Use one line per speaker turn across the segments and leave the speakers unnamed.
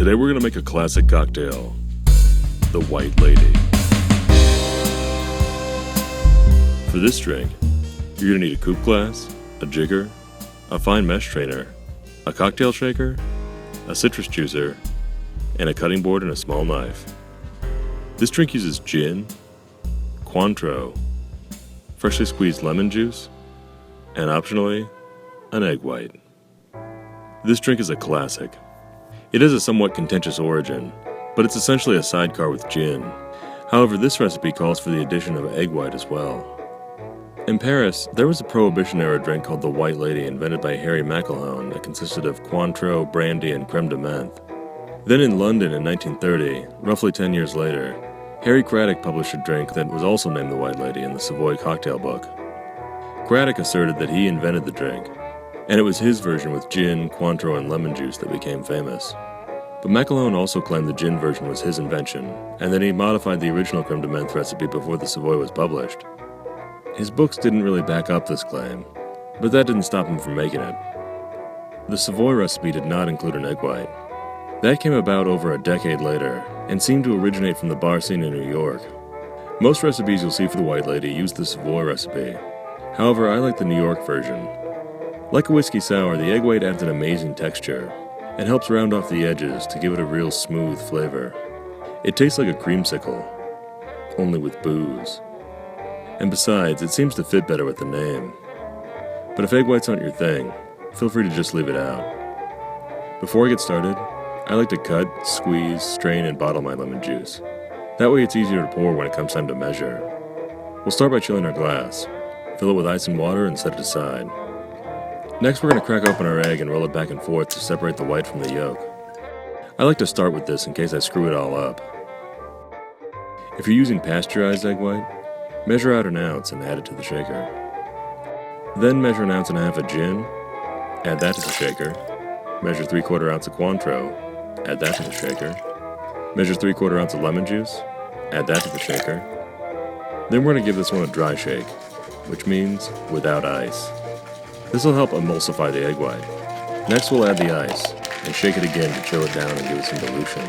Today we're going to make a classic cocktail, the White Lady. For this drink, you're going to need a coupe glass, a jigger, a fine mesh strainer, a cocktail shaker, a citrus juicer, and a cutting board and a small knife. This drink uses gin, Cointreau, freshly squeezed lemon juice, and optionally, an egg white. This drink is a classic. It has a somewhat contentious origin, but it's essentially a sidecar with gin. However, this recipe calls for the addition of egg white as well. In Paris, there was a Prohibition-Era drink called the White Lady invented by Harry McElhone that consisted of Cointreau, brandy, and crème de menthe. Then in London in 1930, roughly 10 years later, Harry Craddock published a drink that was also named the White Lady in the Savoy Cocktail Book. Craddock asserted that he invented the drink, and it was his version with gin, Cointreau, and lemon juice that became famous. But McElhone also claimed the gin version was his invention, and that he modified the original creme de menthe recipe before the Savoy was published. His books didn't really back up this claim, but that didn't stop him from making it. The Savoy recipe did not include an egg white. That came about over a decade later, and seemed to originate from the bar scene in New York. Most recipes you'll see for the White Lady use the Savoy recipe. However, I like the New York version. Like a whiskey sour, the egg white adds an amazing texture, and helps round off the edges to give it a real smooth flavor. It tastes like a creamsicle, only with booze. And besides, it seems to fit better with the name. But if egg whites aren't your thing, feel free to just leave it out. Before I get started, I like to cut, squeeze, strain, and bottle my lemon juice. That way it's easier to pour when it comes time to measure. We'll start by chilling our glass, fill it with ice and water, and set it aside. Next, we're going to crack open our egg and roll it back and forth to separate the white from the yolk. I like to start with this in case I screw it all up. If you're using pasteurized egg white, measure out an ounce and add it to the shaker. Then measure 1.5 ounces of gin, add that to the shaker. Measure 3/4 ounce of Cointreau, add that to the shaker. Measure 3/4 ounce of lemon juice, add that to the shaker. Then we're going to give this one a dry shake, which means without ice. This will help emulsify the egg white. Next we'll add the ice, and shake it again to chill it down and give it some dilution.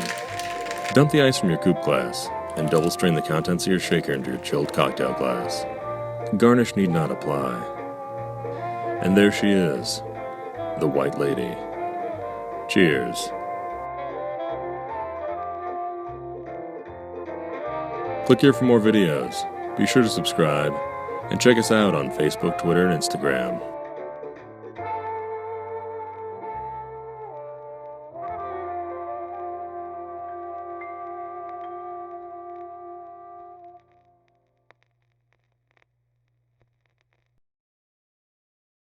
Dump the ice from your coupe glass, and double strain the contents of your shaker into your chilled cocktail glass. Garnish need not apply. And there she is, the White Lady. Cheers. Click here for more videos. Be sure to subscribe, and check us out on Facebook, Twitter, and Instagram.